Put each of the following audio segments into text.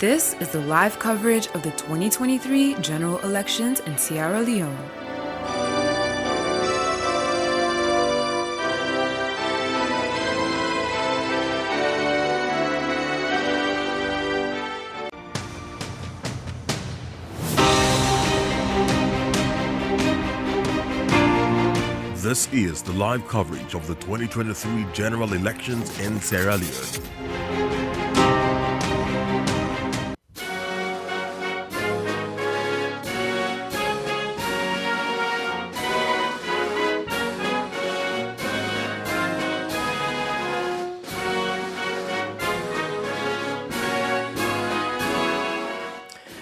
This is the live coverage of the 2023 general elections in Sierra Leone. This is the live coverage of the 2023 general elections in Sierra Leone.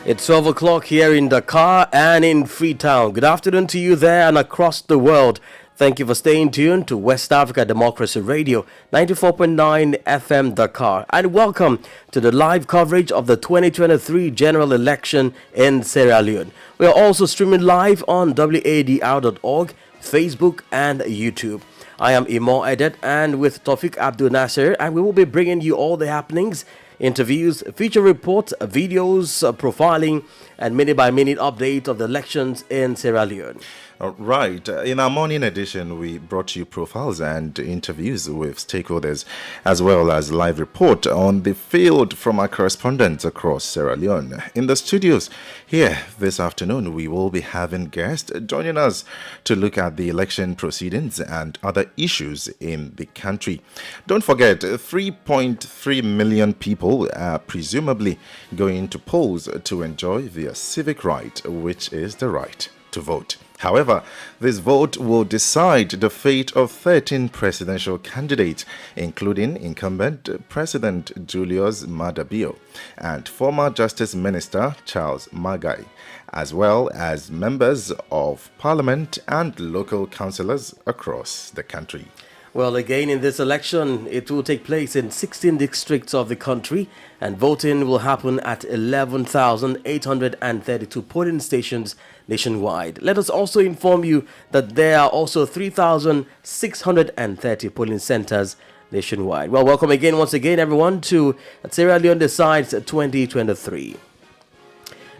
It's 12 o'clock here in Dakar and in Freetown. Good afternoon to you there and across the world. Thank you for staying tuned to West Africa Democracy Radio, 94.9 FM Dakar. And welcome to the live coverage of the 2023 general election in Sierra Leone. We are also streaming live on WADR.org, Facebook and YouTube. I am Imo Edet and with Tawfiq Abdul Nasser, and we will be bringing you all the happenings, interviews, feature reports, videos, profiling, and minute-by-minute update of the elections in Sierra Leone. Right. In our morning edition, we brought you profiles and interviews with stakeholders, as well as live report on the field from our correspondents across Sierra Leone. In the studios here this afternoon, we will be having guests joining us to look at the election proceedings and other issues in the country. Don't forget, 3.3 million people are presumably going to polls to enjoy their civic right, which is the right to vote. However, this vote will decide the fate of 13 presidential candidates, including incumbent President Julius Maada Bio and former Justice Minister Charles Magai, as well as members of parliament and local councillors across the country. Well, again, in this election, it will take place in 16 districts of the country, and voting will happen at 11,832 polling stations nationwide. Let us also inform you that there are also 3,630 polling centers nationwide. Well, welcome again, once again, everyone, to Sierra Leone Decides 2023.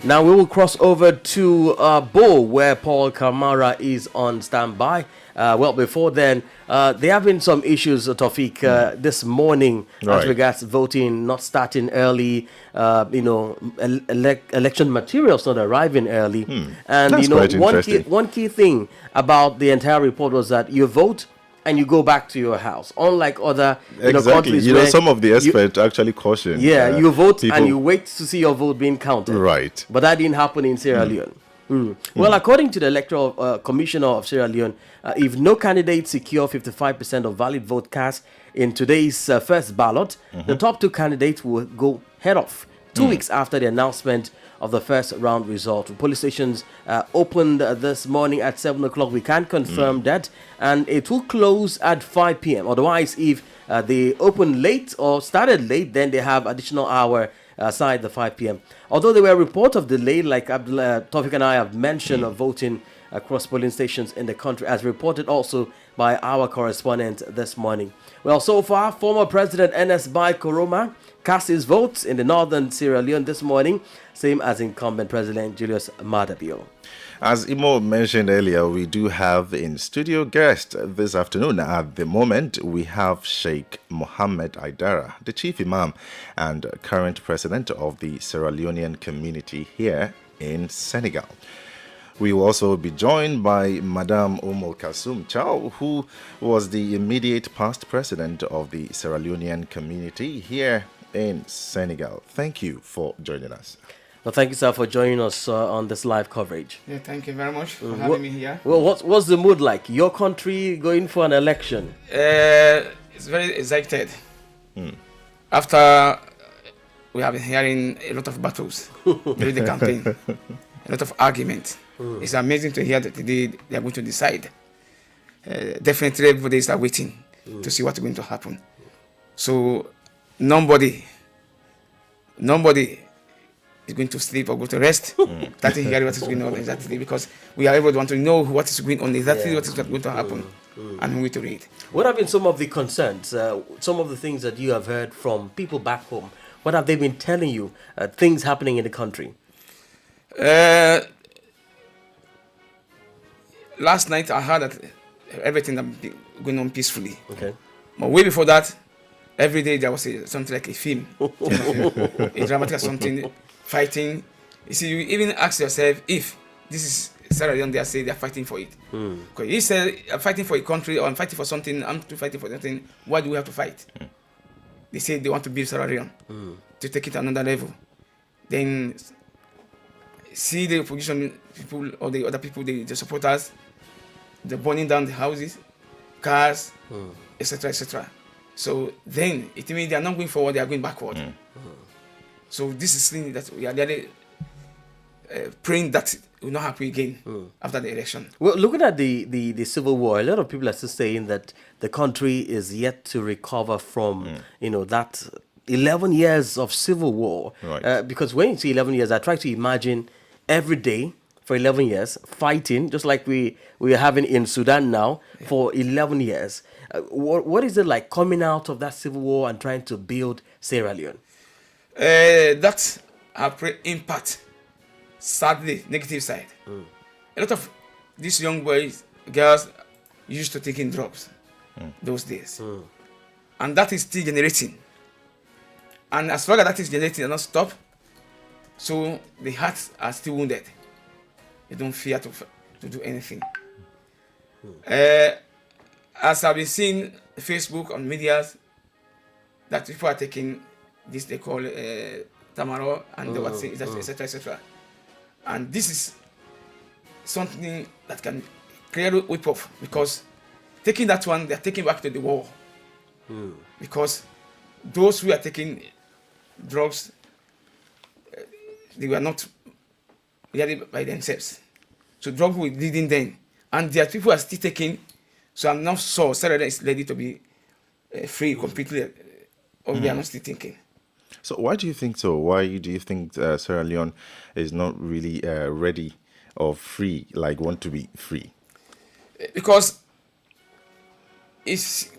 Now we will cross over to Bo, where Paul Kamara is on standby. Well, before then, there have been some issues, Tawfiq, this morning as regards voting not starting early, election materials not arriving early. And, That's one key thing about the entire report was that you vote and you go back to your house. Unlike other countries, some of the experts actually caution. You vote and you wait to see your vote being counted. Right. But that didn't happen in Sierra Leone. Well, according to the Electoral Commissioner of Sierra Leone, if no candidate secure 55% of valid vote cast in today's first ballot, the top two candidates will go head off 2 weeks after the announcement of the first round result. Police stations opened this morning at 7 o'clock. We can confirm that. And it will close at 5 p.m. Otherwise, if they open late or started late, then they have additional hour aside the 5 p.m. Although there were reports of delay, like Tawfiq and I have mentioned, of voting across polling stations in the country, as reported also by our correspondent this morning. Well, so far, former President Ernest Bai Koroma cast his votes in the northern Sierra Leone this morning, same as incumbent President Julius Maada Bio. As Imo mentioned earlier, we do have in studio guest this afternoon. At the moment, we have Sheikh Mohammed Aidara, the chief imam and current president of the Sierra Leonean community here in Senegal. We will also be joined by Madame Kasum Chow, who was the immediate past president of the Sierra Leonean community here in Senegal. Thank you for joining us. Well, thank you, sir, for joining us on this live coverage. Yeah, thank you very much for having me here. Well, what's the mood like? Your country going for an election? It's very excited. After we have been hearing a lot of battles during the campaign, a lot of arguments. It's amazing to hear that today they are going to decide. Definitely everybody is waiting to see what's going to happen. So nobody is going to sleep or go to rest. That is hearing what is going on exactly, because we are able to want to know what is going on exactly, what is going to happen, and who to read. What have been some of the concerns, some of the things that you have heard from people back home What have they been telling you? Things happening in the country. Last night I heard that everything that going on peacefully. Okay. But way before that, every day there was something like a film, a dramatic something, fighting. You see, you even ask yourself if this is Sierra Leone, they say they are fighting for it. Because you say I'm fighting for a country or I'm fighting for something, I'm fighting for something, why do we have to fight? They say they want to build Sierra Leone to take it to another level. Then see the opposition people or the other people, the supporters, they're burning down the houses, cars, etc., etc. So then it means they are not going forward, they are going backward. So this is thing that we are really praying that it will not happen again after the election. Well, looking at the civil war, a lot of people are still saying that the country is yet to recover from, that 11 years of civil war. Right. Because when you see 11 years, I try to imagine every day for 11 years fighting, just like we are having in Sudan now for 11 years. What is it like coming out of that civil war and trying to build Sierra Leone? That impact, sadly, negative side. A lot of these young boys, girls, used to taking drugs those days. And that is still generating. And as long as that is generating and not stop, so the hearts are still wounded. They don't fear to do anything. As I've been seeing Facebook on medias, that people are taking this they call tamaro and the what's etc., etc. And this is something that can create a whip off, because taking that one, they're taking back to the war. Because those who are taking drugs, they were not really by themselves. So drugs were leading them. And there are people who are still taking. So I'm not sure Sierra Leone is ready to be free completely, or they are not still thinking. So why do you think so? Why do you think Sierra Leone is not really ready or free, like want to be free? Because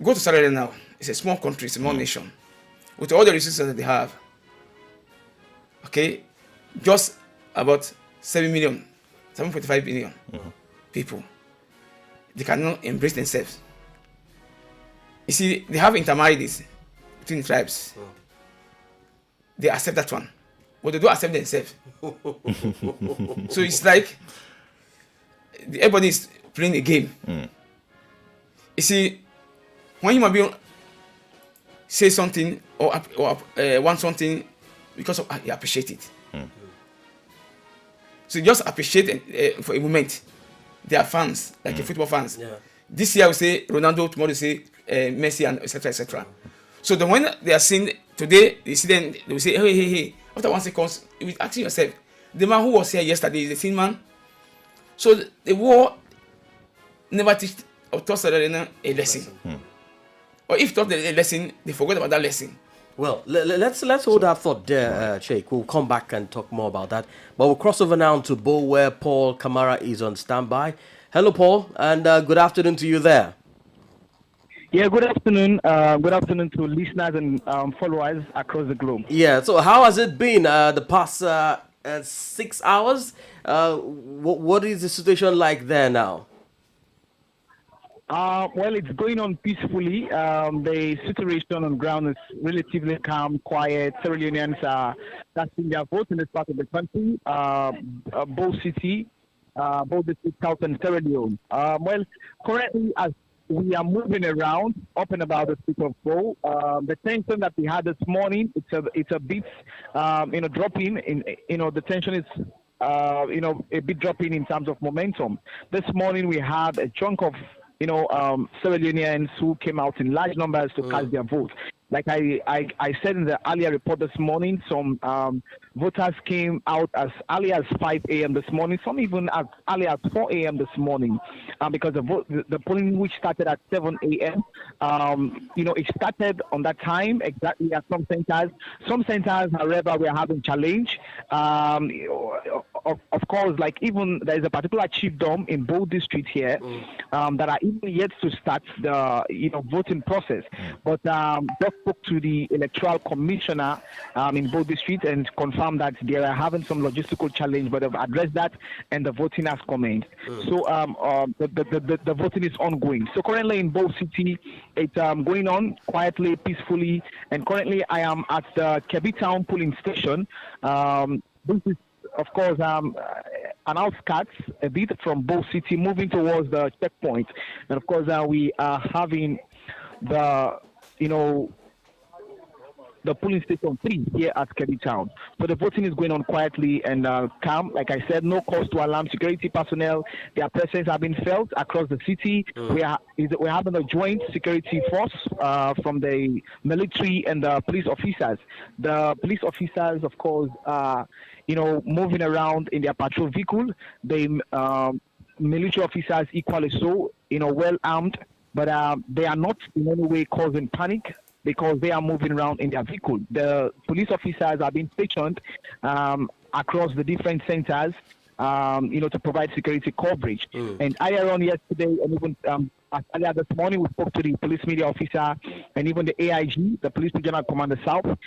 go to Sierra Leone now. It's a small country, it's a small nation. With all the resources that they have, okay, just about 7.5 billion people. They cannot embrace themselves. You see, they have intermarriages between tribes. They accept that one, but they don't accept themselves. So it's like everybody is playing a game. You see, when human being say something or want something, because of you appreciate it. So you just appreciate it for a moment. They are fans, like football fans. Yeah. This year we say Ronaldo, tomorrow we say Messi, and etc., etc. So the when they are seeing today, they see them, they will say, hey. After 1 second, you will ask yourself, the man who was here yesterday is the same man. So the war never taught a lesson. Or if taught a lesson, they forgot about that lesson. Well, let's hold that thought there, Sheikh. We'll come back and talk more about that. But we'll cross over now to Bo, where Paul Kamara is on standby. Hello, Paul, and good afternoon to you there. Yeah, good afternoon. Good afternoon to listeners and followers across the globe. Yeah, so how has it been the past 6 hours? What is the situation like there now? Well, it's going on peacefully. The situation on ground is relatively calm, quiet. Sierra Leoneans are casting their votes in this part of the country, both city, both the South and Sierra Leone. Well, currently, as we are moving around up and about the city of Bo, the tension that we had this morning, it's a bit, dropping. The tension is, a bit dropping in terms of momentum. This morning we had a chunk of Sierra Leoneans who came out in large numbers to cast their vote. Like I said in the earlier report this morning, some voters came out as early as 5 a.m. this morning, some even as early as 4 a.m. this morning, because the polling, which started at 7 a.m., it started on that time exactly at some centers. Some centers, however, were having challenge. of course, like even there is a particular chiefdom in both districts here that are even yet to start the voting process. But just spoke to the electoral commissioner in both districts and confirmed that they are having some logistical challenge, but they've addressed that and the voting has commenced. So the voting is ongoing. So currently in both cities, it's going on quietly, peacefully, and currently I am at the Kebbi Town polling station. This is, of course, an outskirts a bit from both cities, moving towards the checkpoint. And of course, we are having the polling station 3 here at Kebbi Town. So the voting is going on quietly and calm. Like I said, no cause to alarm. Security personnel, their presence have been felt across the city. We're having a joint security force from the military and the police officers. The police officers, of course, are moving around in their patrol vehicle. The military officers equally so, well armed, but they are not in any way causing panic, because they are moving around in their vehicle. The police officers are being stationed across the different centers, to provide security coverage. And earlier on yesterday, and even earlier this morning, we spoke to the police media officer and even the AIG, the Police Regional Commander South.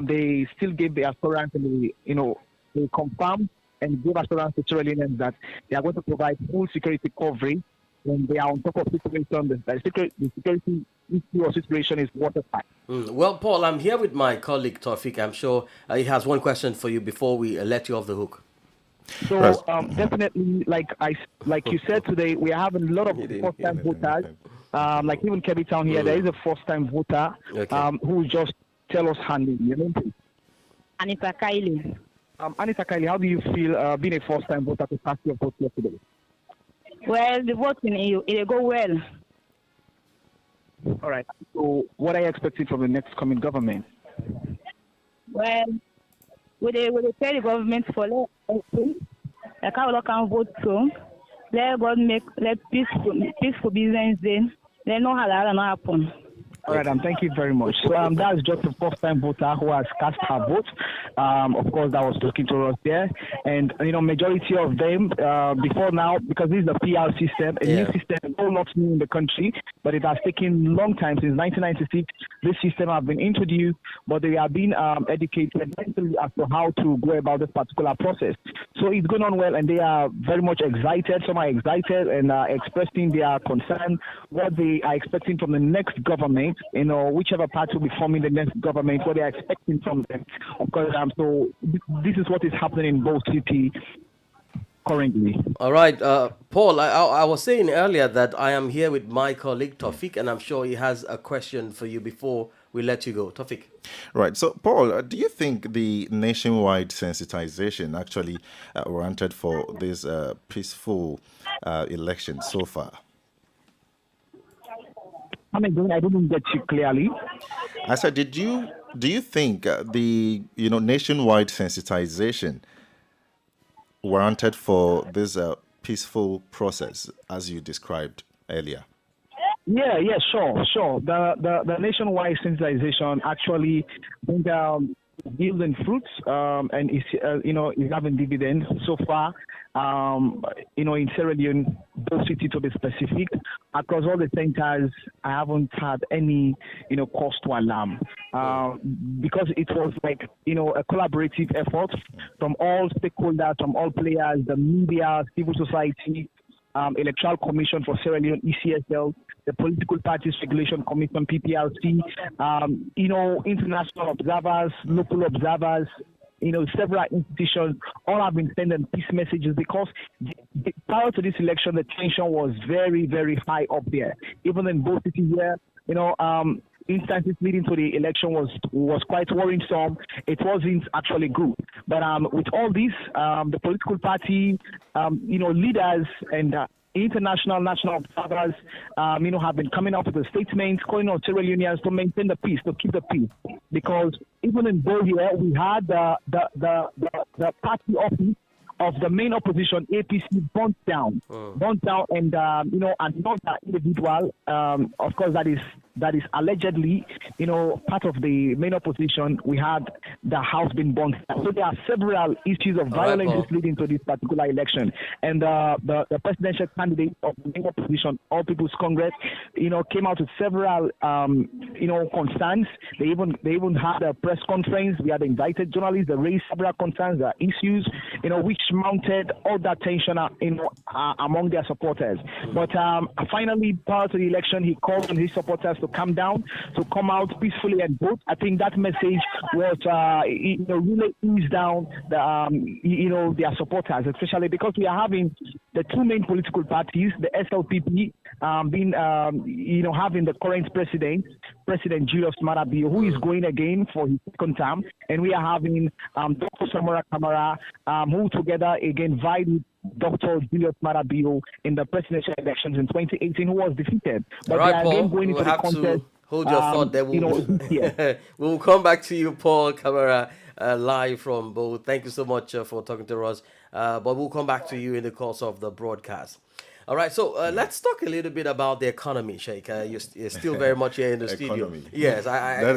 They still gave the assurance and they confirmed and gave assurance to Sierra Leoneans that they are going to provide full security coverage. And they are on top of the situation. The security issue or situation is watertight. Well, Paul, I'm here with my colleague Taufik. I'm sure he has one question for you before we let you off the hook. So definitely, like you said today, we are having a lot of first-time voters. Like even Kebbi Town here, there is a first-time voter who will just tell us her name. Your name, please. Anita Kylie. Anita Kylie, how do you feel being a first-time voter to cast your vote yesterday? Well, the voting, it go well. All right. So what are you expecting from the next coming government? Well, we tell the government for like how we can vote so. Let God let peaceful business then. Let no harm not happen. All right, thank you very much. So that's just the first-time voter who has cast her vote. Of course, that was talking to us there. And, majority of them, before now, because this is a PR system, a new system, all not new in the country, but it has taken a long time, since 1996, this system has been introduced, but they are being educated mentally as to how to go about this particular process. So it's going on well, and they are very much excited. Some are excited and are expressing their concern, what they are expecting from the next government. Whichever party will be forming the next government, what they are expecting from them. Of course, so this is what is happening in both cities currently. All right, Paul, I was saying earlier that I am here with my colleague Taufik, and I'm sure he has a question for you before we let you go. Taufik. Right. So, Paul, do you think the nationwide sensitization actually warranted for this peaceful election so far? I didn't get you clearly. I said, do you think the nationwide sensitization warranted for this peaceful process as you described earlier? Yeah, sure. The nationwide sensitization actually yielding fruits and is having dividends so far. In Sierra Leone, both cities to be specific, across all the centers, I haven't had any, cause to alarm, because it was like, a collaborative effort from all stakeholders, from all players, the media, civil society, Electoral Commission for Sierra Leone, ECSL, the Political Parties Regulation Commission, PPRC, international observers, local observers, several institutions all have been sending peace messages, because prior to this election, the tension was very, very high up there. Even in both cities here, instances leading to the election was quite worrisome. It wasn't actually good. But with all this, the political party, leaders and international, national observers, have been coming up with a statement calling on Sierra Leoneans to maintain the peace, to keep the peace. Because even in Bolivia, we had the party office of the main opposition, APC, burnt down, and another individual, of course, that is that is allegedly, part of the main opposition. We had the house being burned. So there are several issues of violence leading to this particular election. And the presidential candidate of the main opposition, All People's Congress, came out with several, concerns. They even had a press conference. We had invited journalists. They raised several concerns, issues, which mounted all that tension, among their supporters. But finally, prior to the election, he called on his supporters to calm down, to come out peacefully and vote. I think that message was, really eased down their supporters, especially because we are having the two main political parties, the SLPP, having the current President Julius Maada Bio, who is going again for his second term, and we are having Dr. Samora Kamara, who together again vied with Dr. Julius Maada Bio in the presidential elections in 2018, who was defeated. But right, they are Paul, again going into the contest. Hold your thought there. We'll come back to you, Paul Kamara, live from both. Thank you so much for talking to us. But we'll come back to you in the course of the broadcast. All right, so let's talk a little bit about the economy, Sheikh. You're still very much here in the studio. Yes, that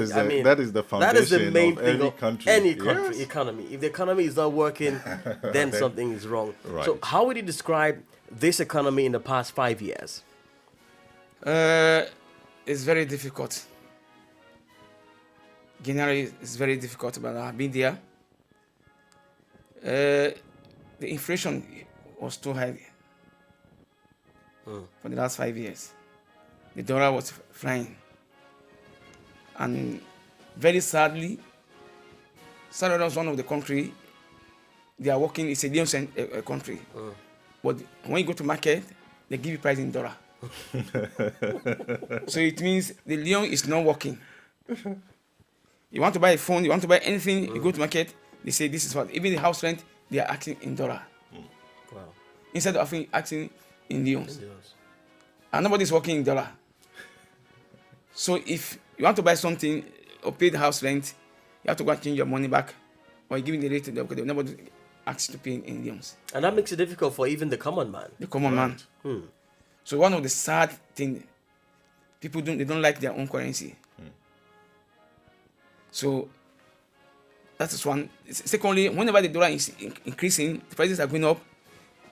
is the foundation. That is the main thing of country. any country economy. If the economy is not working, then something is wrong. Right. So how would you describe this economy in the past 5 years? It's very difficult. Generally, it's very difficult, but I've been there. The inflation was too high for the last 5 years. The dollar was flying. And very sadly, Senegal was one of the country, they are working, it's a Leone country. But when you go to market, they give you price in dollar. So it means the Leone is not working. You want to buy a phone, you want to buy anything, you go to market, they say this is what, even the house rent, they are acting in dollar. Wow. Instead of acting in Leones. And nobody's working in dollar. So if you want to buy something or pay the house rent, you have to go and change your money back, or you give the rate to them because nobody asks to pay in Leones. And that makes it difficult for even the common man. The common man. So one of the sad things, people don't like their own currency. So that is one. Secondly, whenever the dollar is increasing, the prices are going up.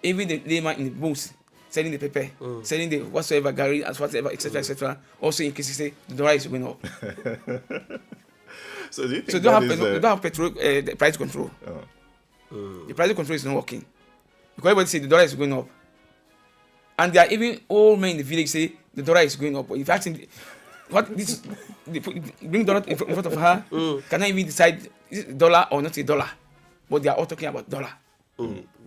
Even the layman in the booth selling the pepper, selling the whatsoever, gari, as whatever, etc., also increases. The dollar is going up. So do you think you don't have petrol the price control? The price control is not working because everybody say the dollar is going up, and there are even old men in the village say the dollar is going up. But if asking what this, bring dollar in front of her, can I even decide is it dollar or not a dollar? But they are all talking about dollar.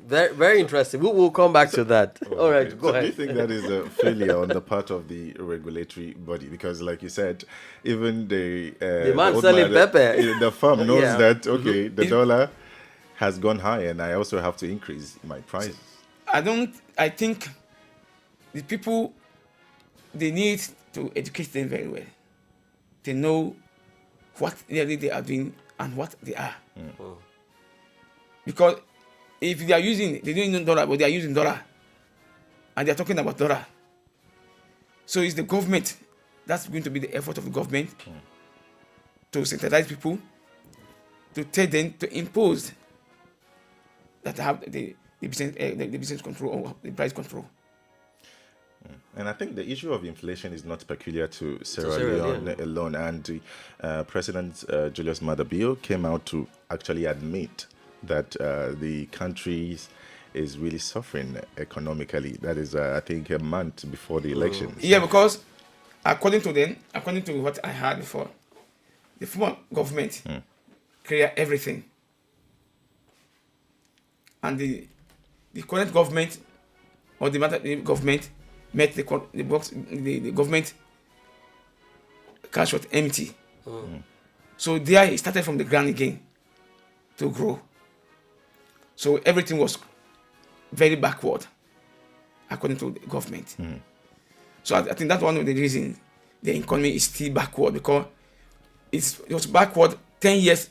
Very, very interesting. We'll come back to that. All right, go ahead. Do you think that is a failure on the part of the regulatory body? Because, like you said, even the man selling pepper, the farm knows that the dollar has gone high, and I also have to increase my prices. I think the people, they need to educate them very well. They know what really they are doing and what they are. Because if they don't know dollar, but they are using dollar, and they are talking about dollar. So it's the government, that's going to be the effort of the government to sensitize people, to tell them to impose that have the business control or the price control. And I think the issue of inflation is not peculiar to Sierra Leone alone. And President Julius Maada Bio came out to actually admit that the country is really suffering economically. That is, I think, a month before the elections. Yeah, because according to what I heard before, the former government cleared everything. And the current government, or the government, met the government cash was empty. So there he started from the ground again to grow. So everything was very backward, according to the government. So I think that's one of the reasons the economy is still backward, because it was backward 10 years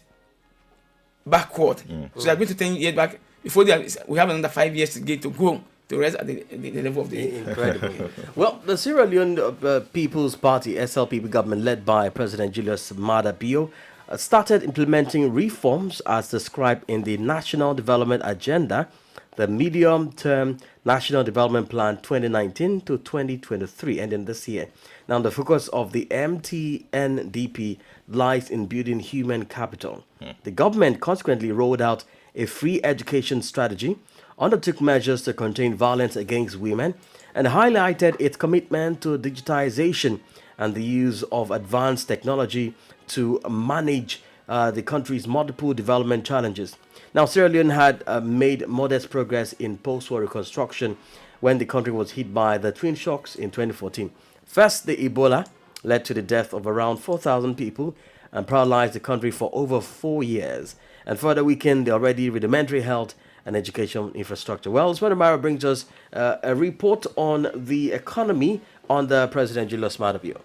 backward. So they're going to 10 years back. Before we have another 5 years to go to rest at the level of the... Incredible. Well, the Sierra Leone People's Party, SLPP government led by President Julius Maada Bio, started implementing reforms as described in the National Development Agenda, the Medium-Term National Development Plan 2019 to 2023, ending this year. Now, the focus of the MTNDP lies in building human capital. The government consequently rolled out a free education strategy, undertook measures to contain violence against women, and highlighted its commitment to digitization and the use of advanced technology to manage the country's multiple development challenges. Now, Sierra Leone had made modest progress in post-war reconstruction when the country was hit by the twin shocks in 2014. First, the Ebola led to the death of around 4,000 people and paralyzed the country for over 4 years, and further weakened the already rudimentary health and education infrastructure. Well, Swadamara brings us a report on the economy under President Julius Maada Bio.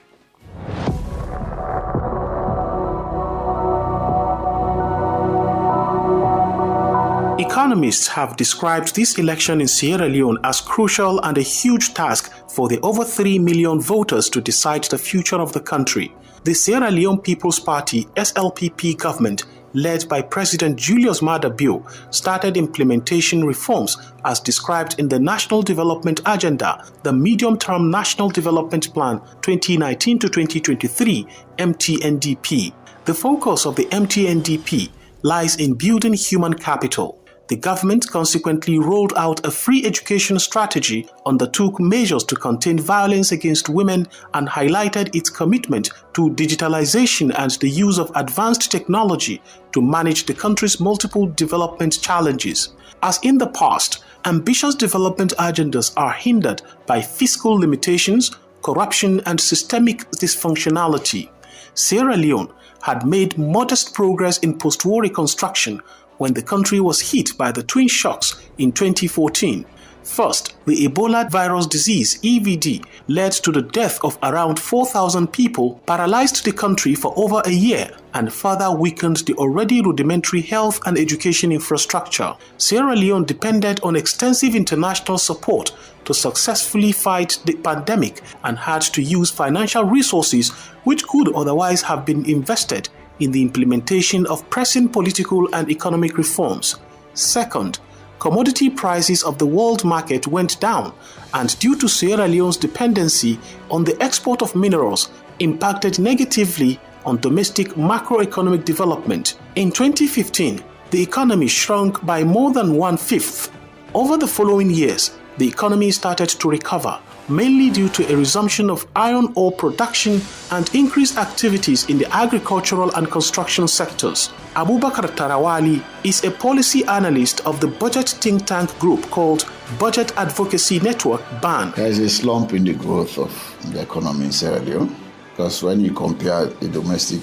Economists have described this election in Sierra Leone as crucial and a huge task for the over 3 million voters to decide the future of the country. The Sierra Leone People's Party SLPP government, led by President Julius Maada Bio, started implementation reforms as described in the National Development Agenda, the Medium-Term National Development Plan 2019 to 2023, MTNDP. The focus of the MTNDP lies in building human capital. The government consequently rolled out a free education strategy, undertook measures to contain violence against women, and highlighted its commitment to digitalization and the use of advanced technology to manage the country's multiple development challenges. As in the past, ambitious development agendas are hindered by fiscal limitations, corruption, and systemic dysfunctionality. Sierra Leone had made modest progress in post-war reconstruction when the country was hit by the twin shocks in 2014. First, the Ebola virus disease, EVD, led to the death of around 4,000 people, paralyzed the country for over a year, and further weakened the already rudimentary health and education infrastructure. Sierra Leone depended on extensive international support to successfully fight the pandemic and had to use financial resources which could otherwise have been invested in the implementation of pressing political and economic reforms. Second, commodity prices of the world market went down, and due to Sierra Leone's dependency on the export of minerals, impacted negatively on domestic macroeconomic development. In 2015, the economy shrunk by more than 1/5. Over the following years, the economy started to recover, mainly due to a resumption of iron ore production and increased activities in the agricultural and construction sectors. Abubakar Tarawali is a policy analyst of the budget think tank group called Budget Advocacy Network, BAN. There is a slump in the growth of the economy in Sierra Leone, because when you compare the domestic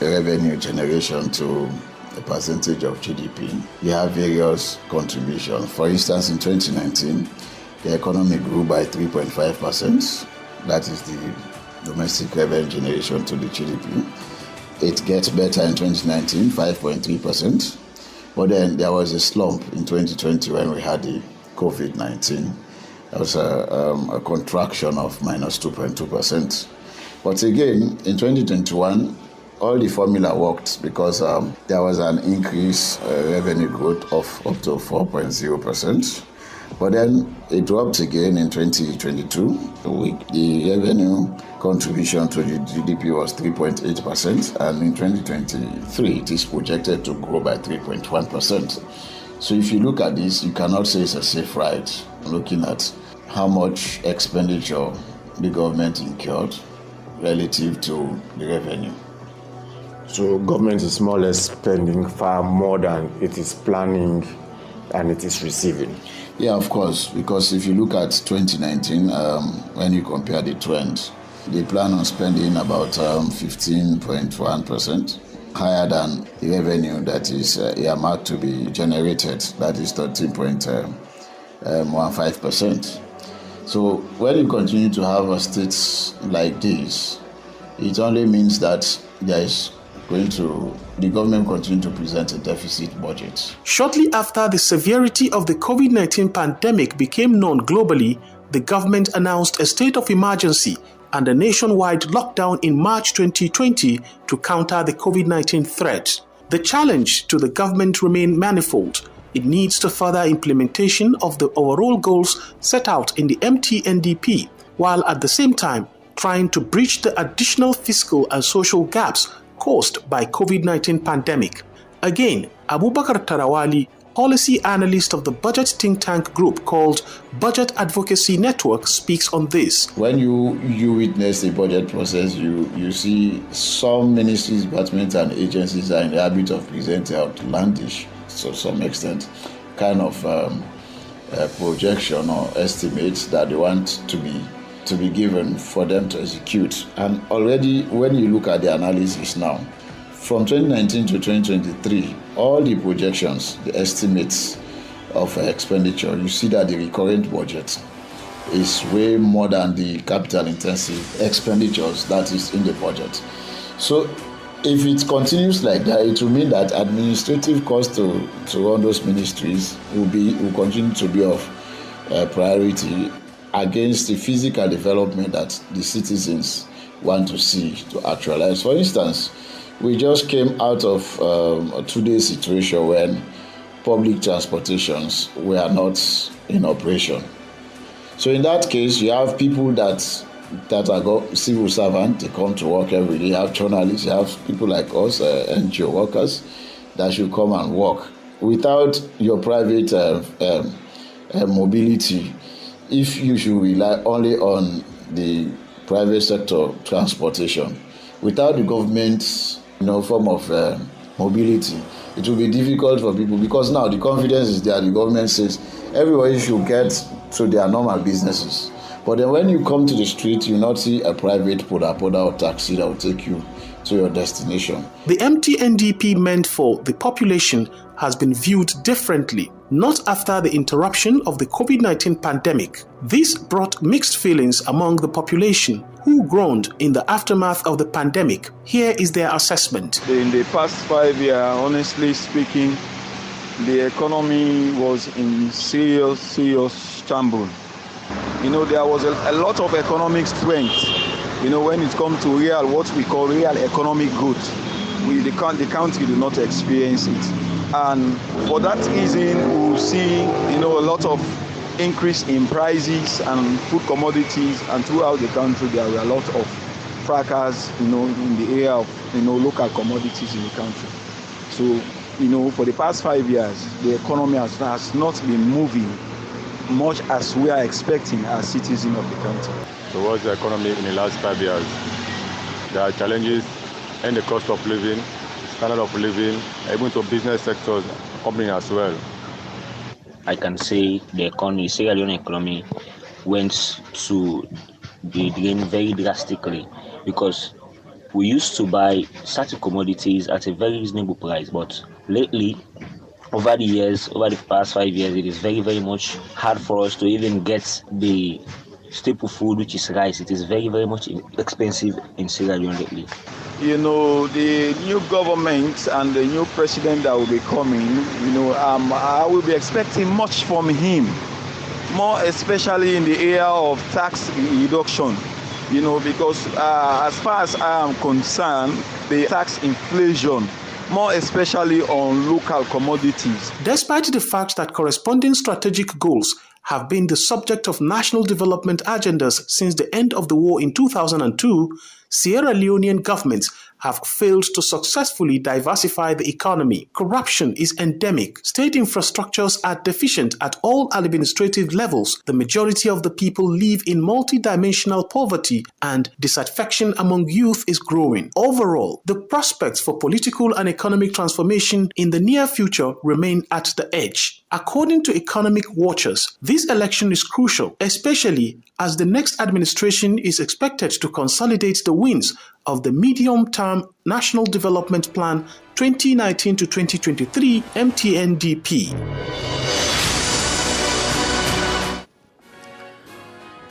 revenue generation to the percentage of GDP, you have various contributions. For instance, in 2019, the economy grew by 3.5%. That is the domestic revenue generation to the GDP. It gets better in 2019, 5.3%. But then there was a slump in 2020 when we had the COVID-19. There was a contraction of minus 2.2%. But again, in 2021, all the formula worked because there was an increase revenue growth of up to 4.0%. But then it dropped again in 2022. The revenue contribution to the GDP was 3.8%, and in 2023 it is projected to grow by 3.1%. So if you look at this, you cannot say it's a safe ride, looking at how much expenditure the government incurred relative to the revenue. So government is more or less spending far more than it is planning and it is receiving. Yeah, of course, because if you look at 2019, when you compare the trend, they plan on spending about 15.1%, higher than the revenue that is earmarked to be generated, that is 13.15%. So when you continue to have a states like this, it only means that there is the government continue to present a deficit budget. Shortly after the severity of the COVID-19 pandemic became known globally, the government announced a state of emergency and a nationwide lockdown in March 2020 to counter the COVID-19 threat. The challenge to the government remained manifold. It needs to further implementation of the overall goals set out in the MTNDP, while at the same time trying to bridge the additional fiscal and social gaps caused by COVID-19 pandemic. Again, Abubakar Tarawali, policy analyst of the budget think tank group called Budget Advocacy Network, speaks on this. When you witness the budget process, you see some ministries, departments and agencies are in the habit of presenting outlandish, to some extent, kind of projection or estimates that they want to be given for them to execute. And already when you look at the analysis now, from 2019 to 2023, all the projections, the estimates of expenditure, you see that the recurrent budget is way more than the capital-intensive expenditures that is in the budget. So if it continues like that, it will mean that administrative costs to run those ministries will continue to be of priority against the physical development that the citizens want to see to actualize. For instance, we just came out of a 2-day situation when public transportations were not in operation. So in that case, you have people that are civil servants, they come to work every day. You have journalists, you have people like us, NGO workers, that should come and work. Without your private mobility, if you should rely only on the private sector transportation, without the government's form of mobility, it will be difficult for people, because now the confidence is there. The government says everybody should get to their normal businesses. But then when you come to the street, you not see a private poda or taxi that will take you to your destination. The MTNDP meant for the population has been viewed differently, not after the interruption of the COVID-19 pandemic. This brought mixed feelings among the population, who groaned in the aftermath of the pandemic. Here is their assessment. In the past 5 years, honestly speaking, the economy was in serious shambles. There was a lot of economic strength, when it comes to what we call real economic growth. The country did not experience it. And for that reason, we will see, a lot of increase in prices and food commodities, and throughout the country there were a lot of fracas, in the area of, local commodities in the country. So, for the past 5 years, the economy has not been moving much as we are expecting as citizens of the country. Towards the economy in the last 5 years, there are challenges in the cost of living, standard of living, even to business sectors, company as well. I can say the economy, Sierra Leone economy, went to the drain very drastically, because we used to buy certain commodities at a very reasonable price, but lately, over the past 5 years, it is very, very much hard for us to even get the staple food, which is rice. It is very, very much expensive in Sierra Leone lately. The new government and the new president that will be coming, I will be expecting much from him, more especially in the area of tax reduction, because as far as I am concerned, the tax inflation, more especially on local commodities. Despite the fact that corresponding strategic goals have been the subject of national development agendas since the end of the war in 2002, Sierra Leonean governments have failed to successfully diversify the economy. Corruption is endemic. State infrastructures are deficient at all administrative levels. The majority of the people live in multi-dimensional poverty, and disaffection among youth is growing. Overall, the prospects for political and economic transformation in the near future remain at the edge. According to economic watchers, this election is crucial, especially as the next administration is expected to consolidate the wins of the medium-term National Development Plan 2019 to 2023 (MTNDP).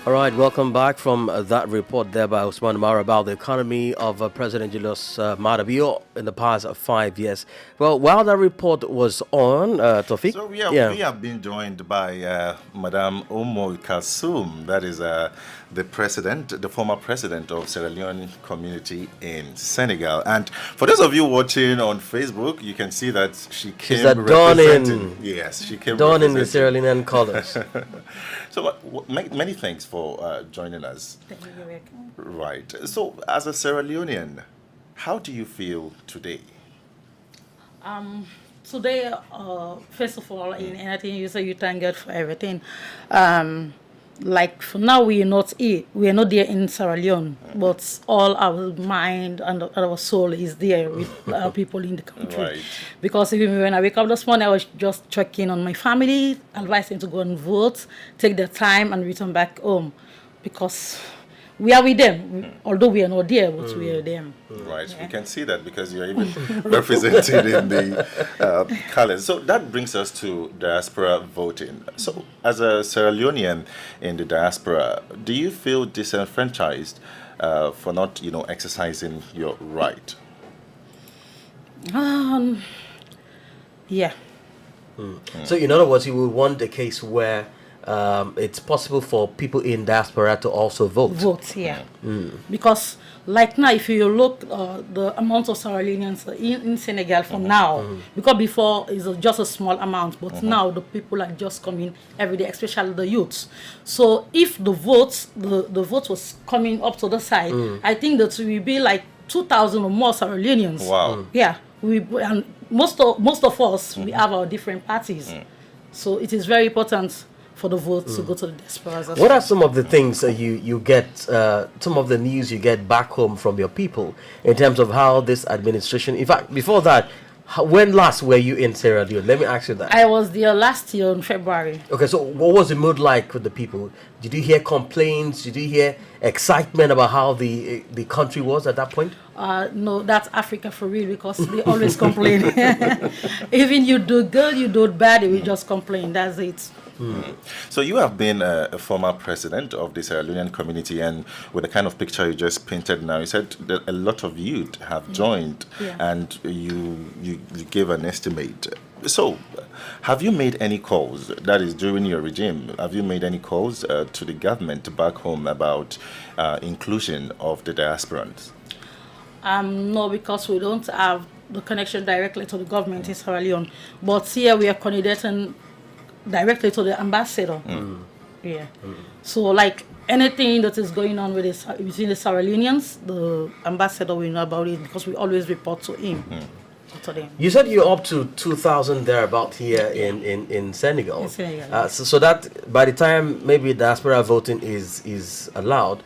All right, welcome back from that report there by Usman Mara about the economy of President Julius Maada Bio in the past 5 years. Well, while that report was on, Tawfiq. So we have been joined by Madame Oumou Kalsoum, that is the former president of Sierra Leone community in Senegal. And for those of you watching on Facebook, you can see that she came representing. Yes, she came Dawn in the Sierra Leonean colors. So many thanks for joining us. You're welcome. Right. So as a Sierra Leonean, how do you feel today? Today, first of all, in anything you say, you thank God for everything. Like for now, we are not here. We are not there in Sierra Leone, but all our mind and our soul is there with our people in the country. Right. Because even when I wake up this morning, I was just checking on my family, advising to go and vote, take their time, and return back home, because we are with them, although we are not there, but we are them. Right, we can see that because you're even represented in the colors. So that brings us to diaspora voting. So as a Sierra Leonean in the diaspora, do you feel disenfranchised for not, exercising your right? Yeah. So in other words, you would want a case where it's possible for people in diaspora to also vote. Vote, yeah. Because like now, if you look the amount of Sierra Leoneans in Senegal for now, because before it's just a small amount, but now the people are just coming every day, especially the youths. So if the vote was coming up to the side, I think that we will be like 2,000 or more Sierra Leoneans. Wow. Yeah. And most of us, we have our different parties. So it is very important for the vote to go to the diaspora. What are some of the things you get, some of the news you get back home from your people in terms of how this administration, in fact, before that, when last were you in Sierra Leone? Let me ask you that. I was there last year in February. Okay, so what was the mood like with the people? Did you hear complaints? Did you hear excitement about how the country was at that point? No, that's Africa for real, because they always complain. Even you do good, you do bad, they will just complain. That's it. So you have been a former president of the Sierra Leonean community, and with the kind of picture you just painted now, you said that a lot of youth have joined, and you gave an estimate. So have you made any calls, that is during your regime, have you made any calls to the government back home about inclusion of the diasporans? No, because we don't have the connection directly to the government in Sierra Leone. But here we are coordinating directly to the ambassador. Yeah. So like anything that is going on with between the Sierra Leoneans, the ambassador will know about it, because we always report to him. To them. You said you're up to 2,000 thereabout here in Senegal. In Senegal. So that by the time maybe diaspora voting is allowed,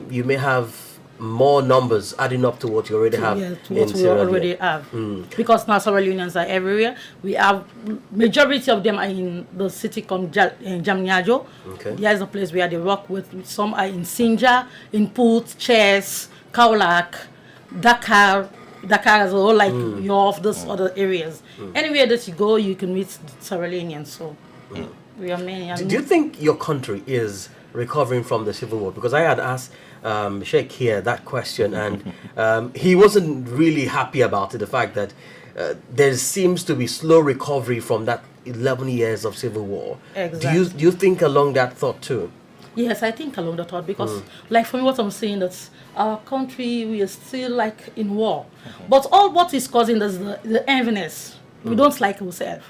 you may have more numbers adding up to what you already have in Sierra Leone. Because now Sierra Leoneans are everywhere. We have majority of them are in the city called Jamniajo. Okay. There's a place where they work with. Some are in Sinja, in Pout, Chess, Kaolack, Dakar as well, like you're of those other areas. Anywhere that you go, you can meet Sierra Leoneans. So we are many. Do you think your country is recovering from the civil war? Because I had asked Sheikh here that question, and he wasn't really happy about it, the fact that there seems to be slow recovery from that 11 years of civil war. Exactly. Do you think along that thought too? Yes, I think along the thought, because like for me, what I'm saying, that our country, we are still like in war. But all what is causing this, the enviness, we don't like ourselves.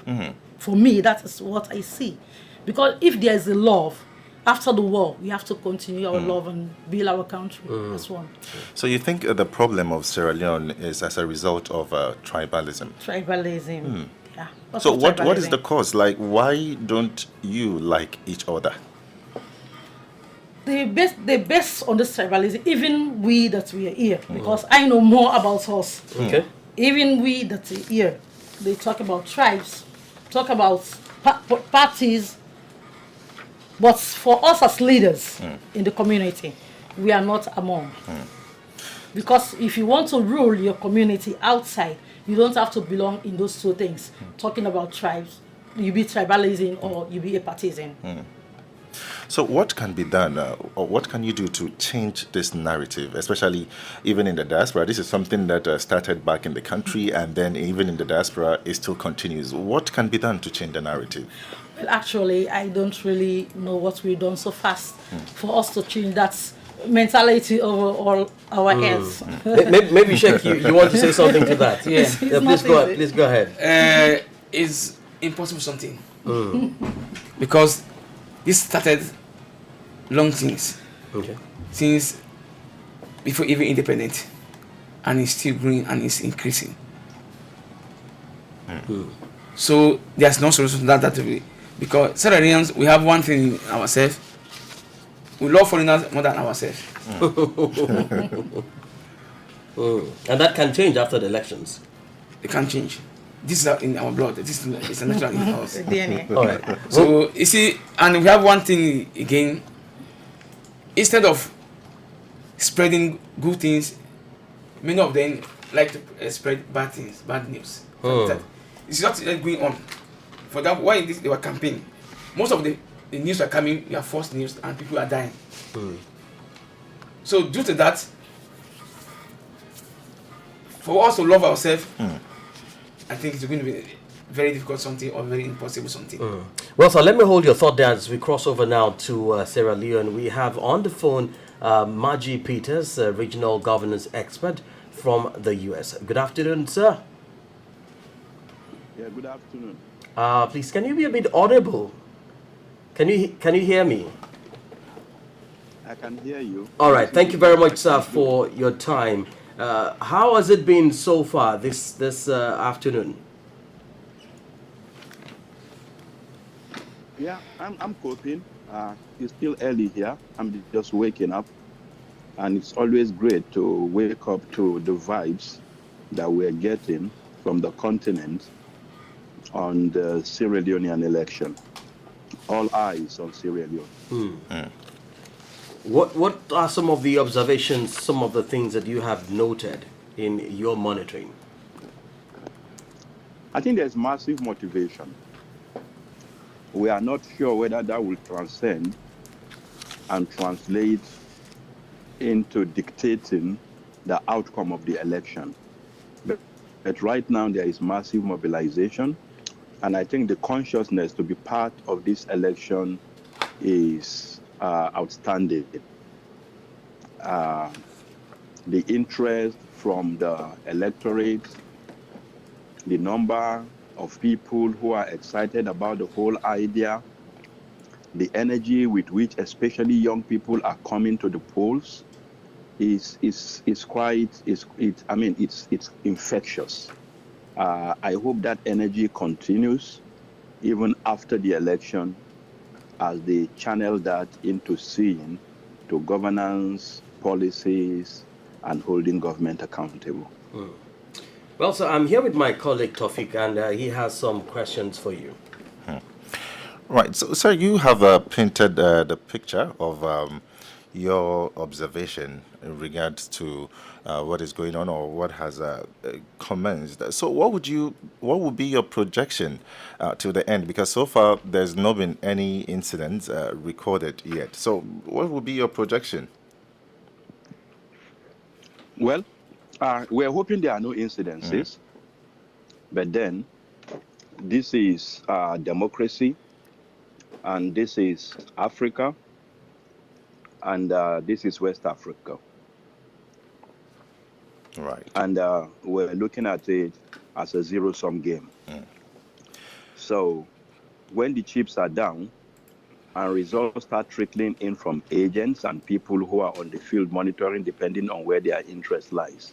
For me, that is what I see. Because if there is a love, after the war, we have to continue our love and build our country as one. So you think the problem of Sierra Leone is as a result of tribalism? Tribalism, yeah. So what is the cause? Like, why don't you like each other? The best on this tribalism, even we that we are here, because I know more about us. Okay. Even we that are here, they talk about tribes, talk about parties. But for us as leaders in the community, we are not among. Because if you want to rule your community outside, you don't have to belong in those two things. Talking about tribes, you be tribalism or you be a partisan. So what can be done, or what can you do to change this narrative, especially even in the diaspora? This is something that started back in the country, and then even in the diaspora, it still continues. What can be done to change the narrative? Well, actually, I don't really know what we've done so fast for us to change that mentality over all our heads. Maybe Sheikh, you want to say something to that? Yeah. Please go ahead. It's impossible something. Because this started long since. Okay. Since before even independent. And it's still growing and it's increasing. So there's no solution to that way. Because Sierra Leoneans, we have one thing in ourselves. We love foreigners more than ourselves. And that can change after the elections. It can change. This is in our blood. This is a natural in us. DNA. All right. So you see, and we have one thing again. Instead of spreading good things, many of them like to spread bad things, bad news. It's not going on. For that, why they were campaigning? Most of the news are coming, you are false news, and people are dying. So due to that, for us to love ourselves, I think it's going to be very difficult something or very impossible something. Well, so let me hold your thought there as we cross over now to Sierra Leone. We have on the phone Margie Peters, regional governance expert from the US. Good afternoon, sir. Yeah, good afternoon. Please, can you be a bit audible? Can you hear me? I can hear you. All right. Thank you very much, sir, for your time. How has it been so far this afternoon? Yeah, I'm coping. It's still early here. I'm just waking up, and it's always great to wake up to the vibes that we're getting from the continent on the Sierra Leonean election. All eyes on Sierra Leone. What are some of the observations, some of the things that you have noted in your monitoring? I think there's massive motivation. We are not sure whether that will transcend and translate into dictating the outcome of the election. But right now there is massive mobilization, and I think the consciousness to be part of this election is outstanding. The interest from the electorate, the number of people who are excited about the whole idea, the energy with which especially young people are coming to the polls is infectious. I hope that energy continues even after the election, as they channel that into seeing to governance, policies, and holding government accountable. Well, so I'm here with my colleague Tofik, and he has some questions for you. Right. So, sir, you have painted the picture of your observation in regards to what is going on or what has commenced. So what would be your projection to the end? Because so far there's not been any incidents recorded yet. So what would be your projection? Well, we're hoping there are no incidences, but then this is democracy, and this is Africa, and this is West Africa. Right. And we're looking at it as a zero-sum game. So when the chips are down and results start trickling in from agents and people who are on the field monitoring, depending on where their interest lies,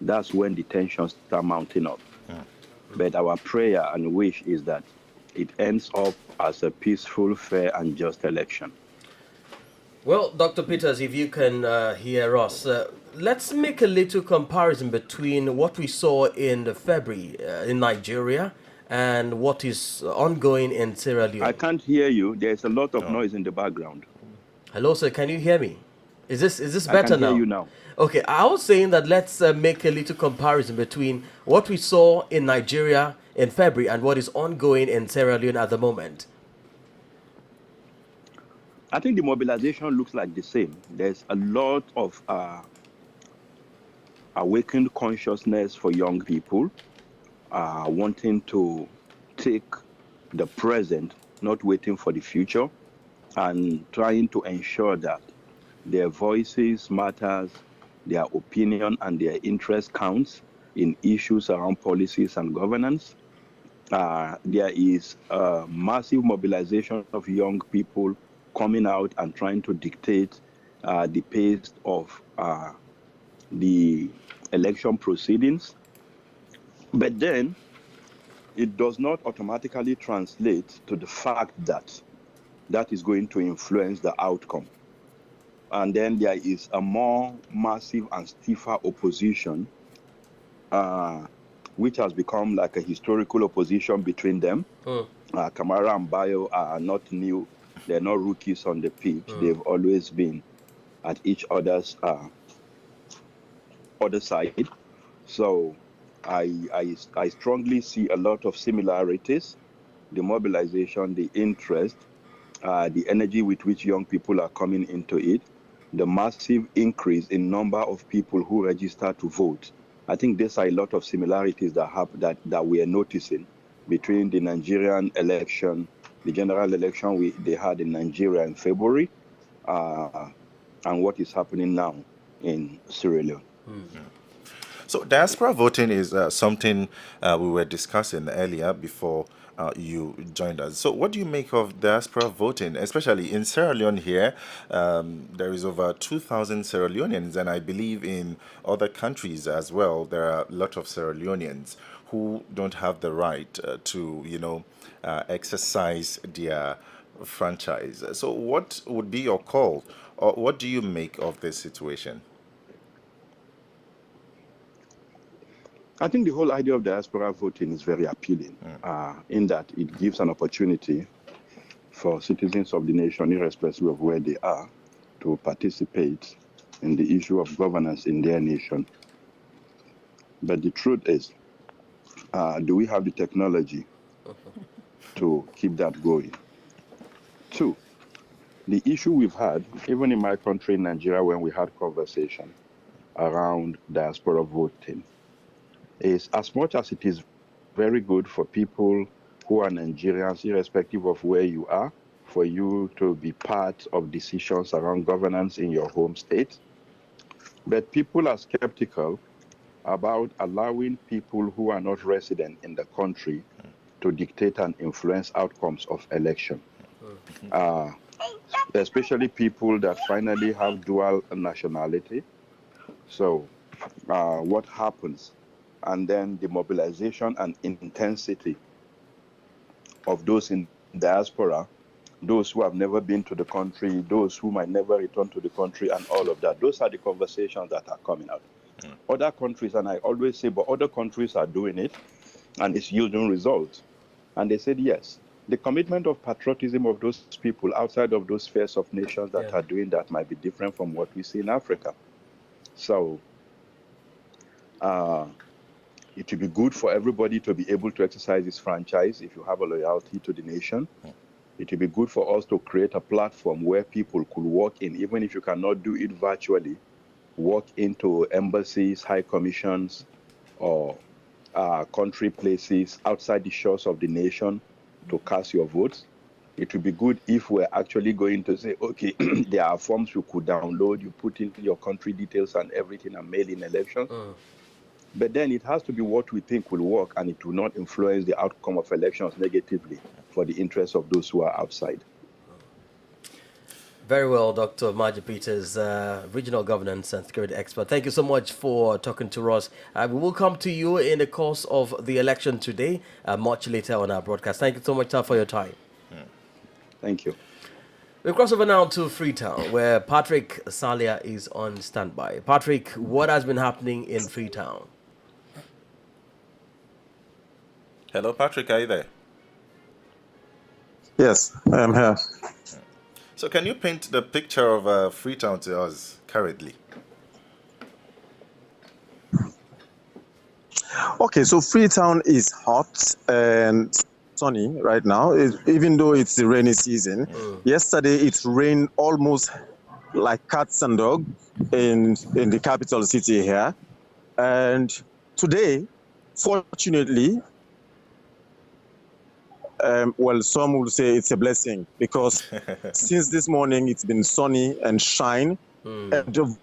that's when the tensions start mounting up. But our prayer and wish is that it ends up as a peaceful, fair, and just election. Well, Dr. Peters, if you can hear us, let's make a little comparison between what we saw in February in Nigeria and what is ongoing in Sierra Leone. I can't hear you. There's a lot of noise in the background. Hello, sir. Can you hear me? Is this better now? I can hear you now. Okay, I was saying that let's make a little comparison between what we saw in Nigeria in February and what is ongoing in Sierra Leone at the moment. I think the mobilization looks like the same. There's a lot of awakened consciousness for young people wanting to take the present, not waiting for the future, and trying to ensure that their voices matters, their opinion and their interest counts in issues around policies and governance. There is a massive mobilization of young people coming out and trying to dictate the pace of the election proceedings. But then it does not automatically translate to the fact that that is going to influence the outcome. And then there is a more massive and stiffer opposition, which has become like a historical opposition between them. Kamara and Bayo are not new. They're not rookies on the pitch. They've always been at each other's other side. So I strongly see a lot of similarities, the mobilization, the interest, the energy with which young people are coming into it, the massive increase in number of people who register to vote. I think there's a lot of similarities that we are noticing between the Nigerian election, the general election they had in Nigeria in February, and what is happening now in Sierra Leone. So diaspora voting is something we were discussing earlier before you joined us. So what do you make of diaspora voting, especially in Sierra Leone here? There is over 2,000 Sierra Leoneans, and I believe in other countries as well, there are a lot of Sierra Leoneans who don't have the right to, exercise their franchise. So what would be your call, or what do you make of this situation? I think the whole idea of diaspora voting is very appealing, in that it gives an opportunity for citizens of the nation, irrespective of where they are, to participate in the issue of governance in their nation. But the truth is, do we have the technology to keep that going? Two, the issue we've had, even in my country, Nigeria, when we had conversation around diaspora voting, is as much as it is very good for people who are Nigerians, irrespective of where you are, for you to be part of decisions around governance in your home state. But people are skeptical about allowing people who are not resident in the country to dictate and influence outcomes of election. Especially people that finally have dual nationality. So what happens? And then the mobilization and intensity of those in diaspora, those who have never been to the country, those who might never return to the country, and all of that. Those are the conversations that are coming out. Other countries, and I always say, but other countries are doing it, and it's yielding results. And they said, yes, the commitment of patriotism of those people outside of those spheres of nations that are doing that might be different from what we see in Africa. So, it will be good for everybody to be able to exercise this franchise if you have a loyalty to the nation. It will be good for us to create a platform where people could walk in, even if you cannot do it virtually, walk into embassies, high commissions, or country places outside the shores of the nation to cast your votes. It would be good if we're actually going to say, okay, there are forms you could download, you put in your country details and everything and mail in elections. But then it has to be what we think will work, and it will not influence the outcome of elections negatively for the interests of those who are outside. Very well, Dr. Margie Peters, Regional Governance and Security Expert. Thank you so much for talking to us. We will come to you in the course of the election today, much later on our broadcast. Thank you so much for your time. Thank you. We cross over now to Freetown, where Patrick Salia is on standby. Patrick, what has been happening in Freetown? Hello, Patrick, are you there? Yes, I am here. So can you paint the picture of Freetown to us currently? Okay, so Freetown is hot, and sunny right now, even though it's the rainy season. Yesterday, it rained almost like cats and dogs in the capital city here. And today, fortunately, well, some will say it's a blessing because since this morning, it's been sunny and shine. And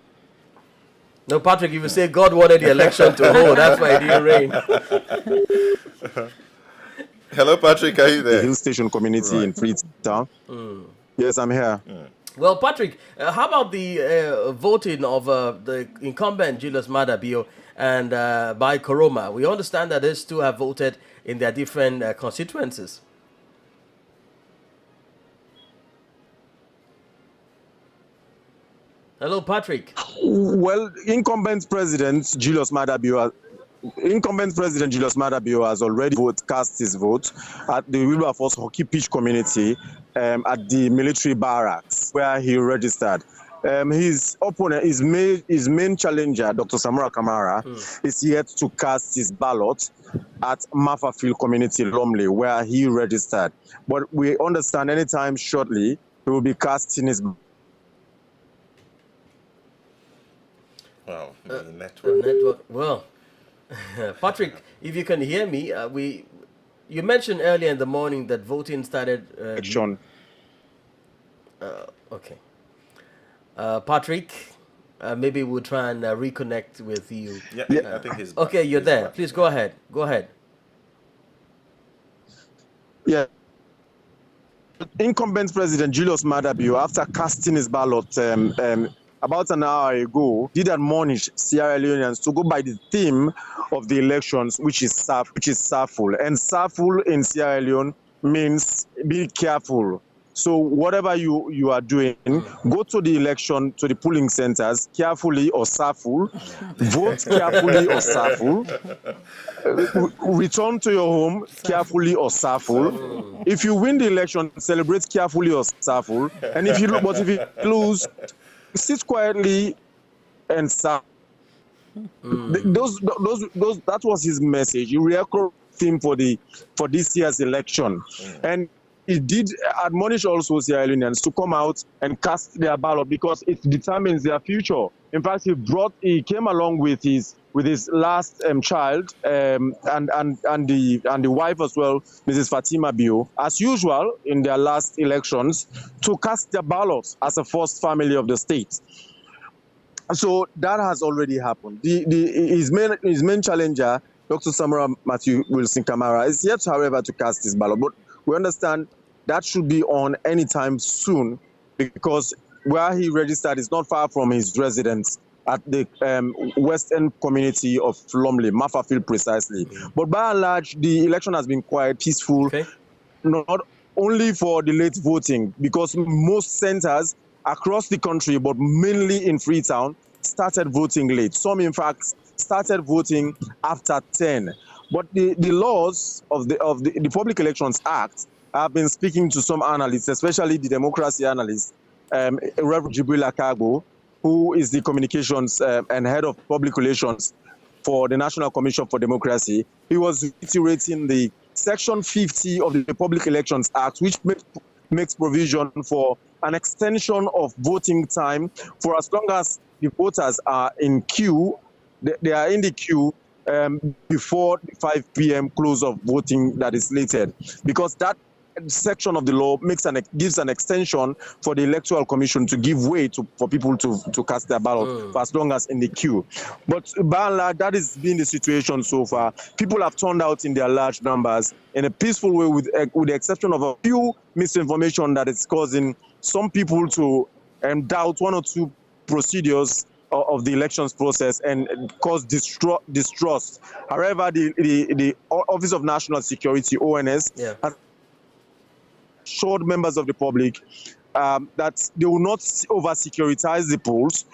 no, Patrick, if you say God wanted the election to hold, that's why it didn't rain. Hello, Patrick, are you there? The Hill Station community in Freetown. Yes, I'm here. Well, Patrick, how about the voting of the incumbent Julius Maada Bio and by Koroma? We understand that these two have voted in their different constituencies. Hello, Patrick. Well, incumbent President Julius Maada Bio has already cast his vote at the Wilberforce Hockey Pitch community at the military barracks where he registered. His opponent, his main challenger, Dr. Samora Kamara, is yet to cast his ballot at Mafafield Community, Lumley, where he registered. But we understand anytime shortly he will be casting his. Wow, the network. Well, Patrick, if you can hear me, you mentioned earlier in the morning that voting started. John. Okay. Patrick, maybe we'll try and reconnect with you. Yeah, I think he's okay. back. You're there. Please go ahead. Go ahead. Yeah. Incumbent President Julius Maada Bio, after casting his ballot about an hour ago, did admonish Sierra Leoneans to go by the theme of the elections, which is SAFUL. And SAFUL in Sierra Leone means be careful. So whatever you are doing, go to the election, to the polling centers carefully or SAFUL, vote carefully or SAFUL, return to your home carefully or SAFUL. If you win the election, celebrate carefully or SAFUL. And if you lose, sit quietly and SAFUL. That was his message. He reoccurred theme for this year's election. And he did admonish also Sierra Leoneans to come out and cast their ballot because it determines their future. In fact, he came along with his last child and the wife as well, Mrs. Fatima Bio, as usual in their last elections, to cast their ballots as a first family of the state. So that has already happened. His main challenger, Dr. Samora Matthew Wilson Kamara, is yet, however, to cast his ballot. But we understand that should be on anytime soon because where he registered is not far from his residence at the West End community of Lumley, Mafafield precisely. But by and large, the election has been quite peaceful, not only for the late voting, because most centers across the country, but mainly in Freetown, started voting late. Some, in fact, started voting after 10. But the laws of the Public Elections Act, I've been speaking to some analysts, especially the democracy analyst, Reverend Jibril Akago, who is the communications and head of public relations for the National Commission for Democracy. He was reiterating the Section 50 of the Public Elections Act, which makes provision for an extension of voting time for as long as the voters are in queue. They are in the queue before the 5 p.m. close of voting that is slated, because that section of the law gives an extension for the Electoral Commission to give way for people to cast their ballot for as long as in the queue. But by and large, that has been the situation so far. People have turned out in their large numbers in a peaceful way, with the exception of a few misinformation that is causing some people to doubt one or two procedures of the elections process and cause distrust. However, the Office of National Security, ONS, has assured members of the public that they will not over-securitize the polls,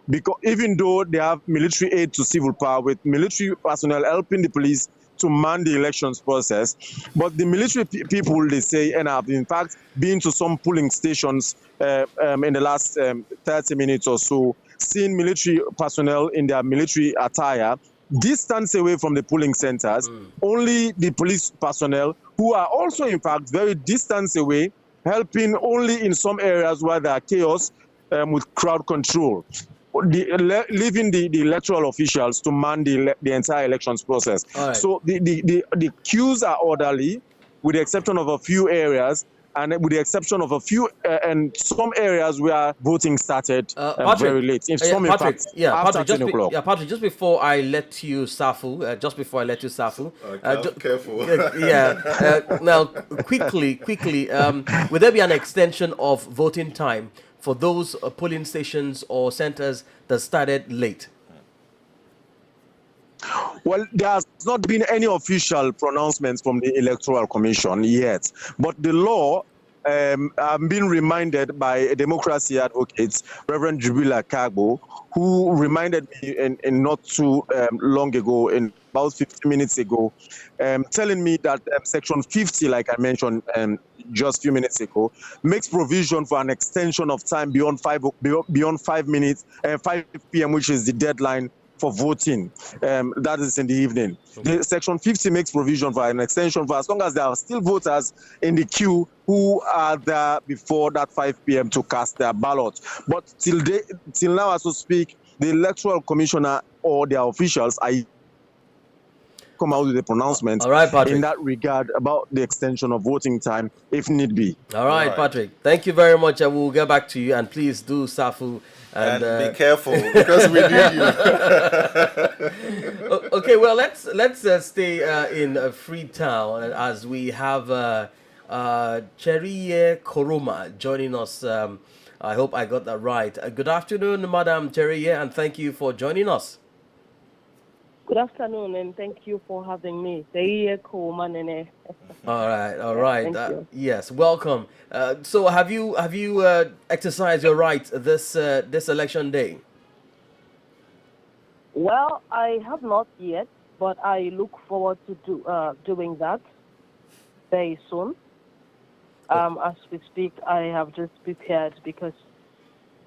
because even though they have military aid to civil power, with military personnel helping the police to man the elections process, but the military people, they say, and have in fact been to some polling stations in the last 30 minutes or so, seeing military personnel in their military attire distance away from the polling centers, only the police personnel, who are also, in fact, very distance away, helping only in some areas where there are chaos with crowd control, leaving the electoral officials to man the entire elections process. Right. So the queues are orderly, with the exception of a few areas, and with the exception of a few and some areas where voting started very late. In some, in fact, after 10 o'clock. Patrick, just before I let you Safu, careful. Now, quickly, will there be an extension of voting time for those polling stations or centers that started late? Well, there has not been any official pronouncements from the Electoral Commission yet, but the law, I'm being reminded by a democracy advocate, Reverend Jubila Kagbo, who reminded me in not too long ago, in about 15 minutes ago, telling me that Section 50, like I mentioned just a few minutes ago, makes provision for an extension of time beyond 5 minutes, 5 p.m., which is the deadline for voting. That is in the evening. The Section 50 makes provision for an extension for as long as there are still voters in the queue who are there before that 5 p.m. to cast their ballot. But till now, as we speak, the Electoral Commissioner or their officials are come out with a pronouncement in that regard about the extension of voting time if need be. All right, Patrick. Thank you very much. I will get back to you, and please do Safu. And be careful, because we need you. Okay, well, let's stay in Freetown as we have Cheriye Koroma joining us. I hope I got that right. Good afternoon, Madam Cheriye, and thank you for joining us. Good afternoon, and thank you for having me. All right. Thank you. Yes, welcome. So, have you exercised your right this election day? Well, I have not yet, but I look forward to doing that very soon. As we speak, I have just prepared because,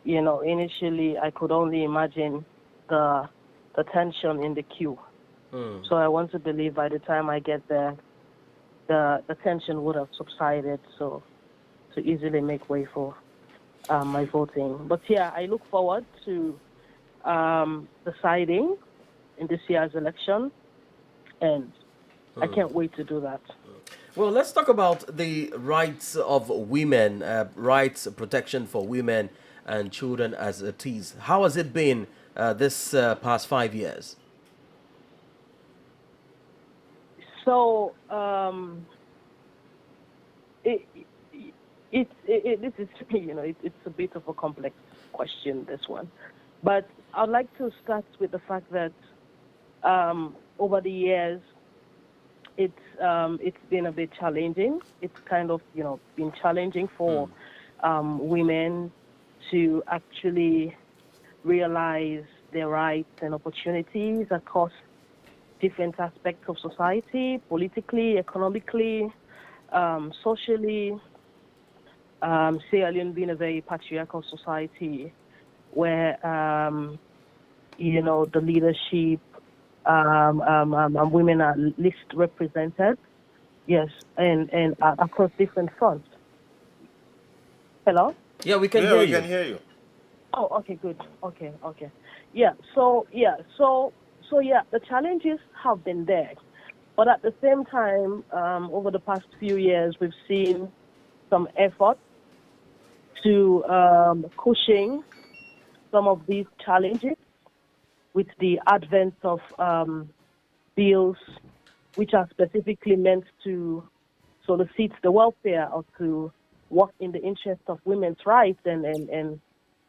initially I could only imagine the tension in the queue. So I want to believe by the time I get there, the tension would have subsided, so to easily make way for my voting. But yeah, I look forward to deciding in this year's election, and I can't wait to do that. Well, let's talk about the rights of women, rights protection for women and children as it is. How has it been this past 5 years? So this is it's a bit of a complex question, this one, but I'd like to start with the fact that over the years it's been a bit challenging. It's kind of been challenging for women to actually realize their rights and opportunities across different aspects of society, politically, economically, socially. Sierra Leone being a very patriarchal society where, the leadership, women are least represented. Yes, and across different fronts. Hello? Yeah, we can hear you. Oh, okay, good. Okay. So the challenges have been there. But at the same time, over the past few years, we've seen some effort to cushion some of these challenges with the advent of bills which are specifically meant to solicit the welfare or to work in the interest of women's rights and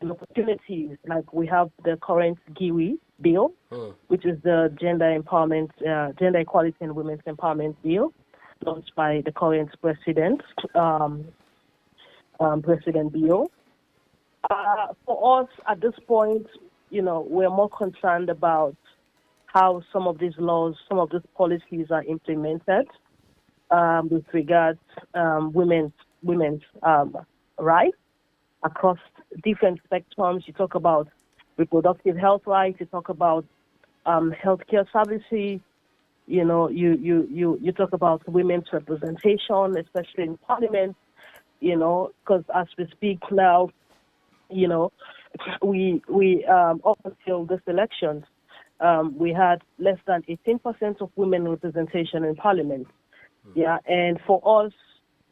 opportunities. Like we have the current GIWI bill, which is the Gender Equality and Women's Empowerment Bill, launched by the current president, President Bill. For us, at this point, we're more concerned about how some of these laws, some of these policies are implemented with regards women's rights across different spectrums. You talk about reproductive health rights. You talk about healthcare services. You talk about women's representation, especially in parliament. Because as we speak now, we up until this elections, we had less than 18% of women representation in parliament. Yeah, and for us,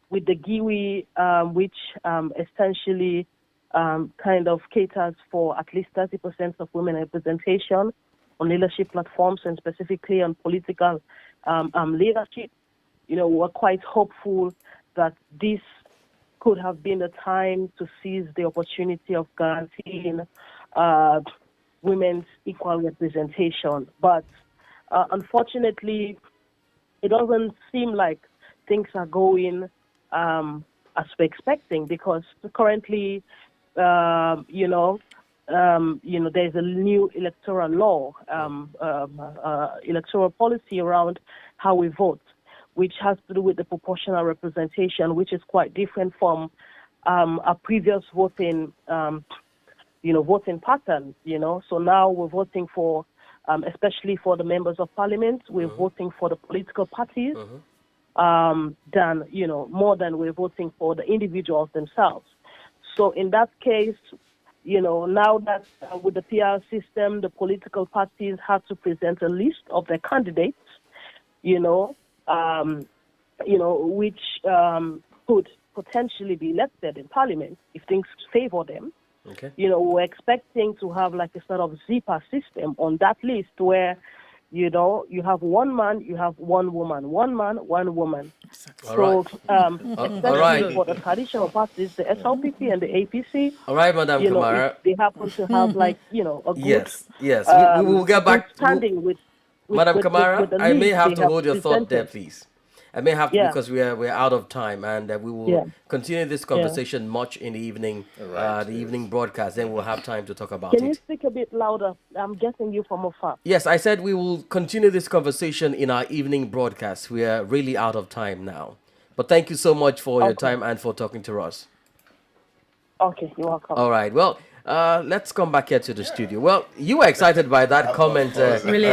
with the GIWI, which essentially kind of caters for at least 30% of women representation on leadership platforms and specifically on political leadership, we're quite hopeful that this could have been the time to seize the opportunity of guaranteeing women's equal representation. But unfortunately, it doesn't seem like things are going as we're expecting, because currently, there's a new electoral law, electoral policy around how we vote, which has to do with the proportional representation, which is quite different from our previous voting, voting pattern. So now we're voting for, especially for the members of parliament, we're voting for the political parties, than more than we're voting for the individuals themselves. So in that case, now that with the PR system, the political parties have to present a list of their candidates, which could potentially be elected in parliament if things favor them. Okay. We're expecting to have like a sort of zipper system on that list where, you have one man, you have one woman, one man, one woman. All Especially for the traditional parties, the SLPP and the APC. All right, Madam Kamara. They happen to have a good Yes. We will get back standing with Madam Kamara. with the I may leads have they to have hold your thought there, presented. please. I may have to, Yeah. because we're out of time, and we will Yeah. continue this conversation much in the evening, evening broadcast. Then we'll have time to talk about Can you it. speak a bit louder? I'm getting you from afar. Yes, I said we will continue this conversation in our evening broadcast. We are really out of time now. But thank you so much for your time and for talking to us. Okay, you're welcome. All right. Well, let's come back here to the studio. Well, you were excited by that comment. Really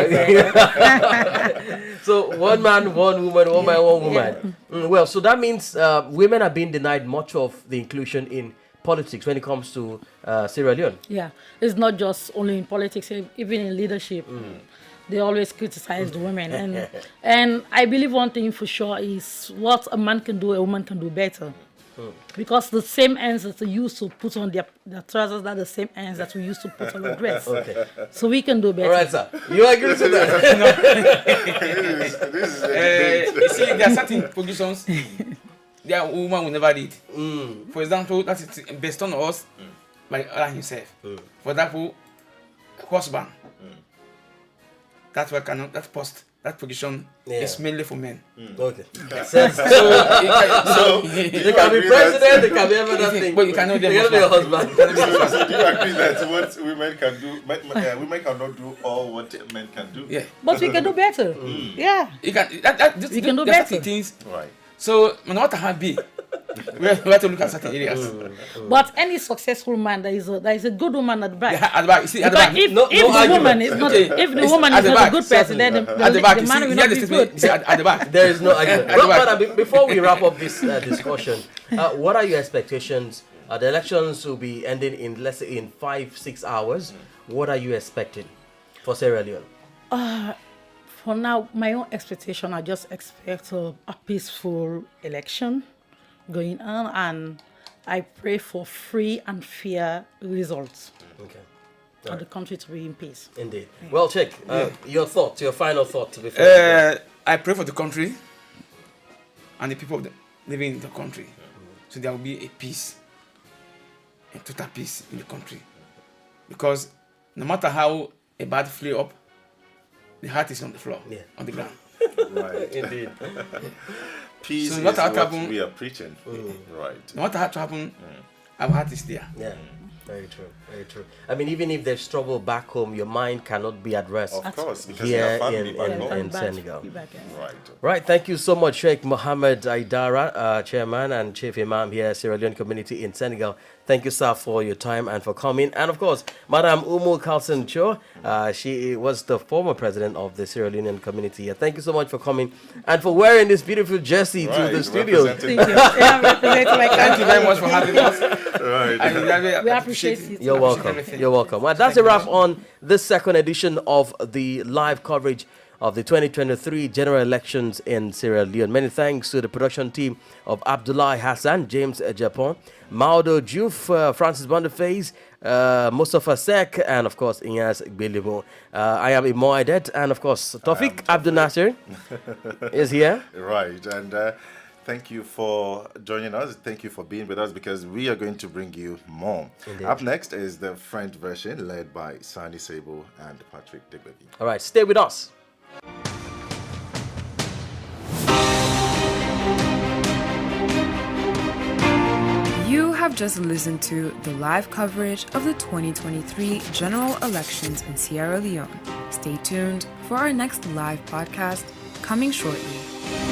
So one man, one woman, one man, one woman. Well, so that means women are being denied much of the inclusion in politics when it comes to Sierra Leone. Yeah, it's not just only in politics, even in leadership. They always criticize the women. And I believe one thing for sure is what a man can do, a woman can do better. Because the same ends that they used to put on their trousers are the same ends that we used to put on our dress. Okay. So we can do better. All right, sir. You agree to that? You see, there are certain positions that a woman will never lead. For example, that is based on us by Allah himself. For example, husband. That's why that post, that position is mainly for men. Okay. So they can be president, they can be other things. But you cannot be a husband. So do you agree that what women can do, women cannot do all what men can do? Yeah. But we can do better. Yeah. You can, we can do there are better. certain things. Right. So, no matter how big, we have to look at certain areas. But any successful man, there is a good woman at the back. Yeah, at the back. You see, at the Because back. if the woman is not, if the woman is not a good person, then at the back, the you man see, will here not the be statement, good. you see, at the back. There is no argument. At the Well, back. madam, before we wrap up this discussion, what are your expectations? The elections will be ending in, let's say, in 5-6 hours. What are you expecting for Sierra Leone? For now, my own expectation, I just expect a peaceful election going on, and I pray for free and fair results. Okay. And the country to be in peace. Indeed. Well, Check, your thoughts, your final thoughts before. I pray for the country and the people living in the country. So there will be a peace, a total peace in the country. Because no matter how a bad flare up, the heart is on the floor, on the ground. Right. Indeed. Peace So is no matter what what happen, we are preaching. Right. No matter what happen, our heart is there. Yeah. Very true. Very true. I mean, even if there's struggle back home, your mind cannot be at rest. Of course, because you here have family back home. in Senegal. Right. Right. Thank you so much, Sheikh Mohammed Aidara, Chairman and Chief Imam here, Sierra Leone Community in Senegal. Thank you, sir, for your time and for coming. And of course, Madam Umu Carlson Cho, she was the former president of the Sierra Leonean community. Thank you so much for coming and for wearing this beautiful jersey to the studio. Thank you. Thank you very much for having us. We appreciate it. You're welcome. You're welcome. Well, that's a wrap on this second edition of the live coverage of the 2023 general elections in Sierra Leone. Many thanks to the production team of Abdullah Hassan, James Japon, Maudo Juf, Francis Bondeface, Mustafa Sek, and of course Inyas Bilimo. I am Imo Aidet, and of course Tawfiq Abdul Nasser is here. Right, and thank you for joining us. Thank you for being with us, because we are going to bring you more. Indeed. Up next is the French version led by Sani Sabo and Patrick Degbevi. All right, stay with us. You have just listened to the live coverage of the 2023 general elections in Sierra Leone. Stay tuned for our next live podcast coming shortly.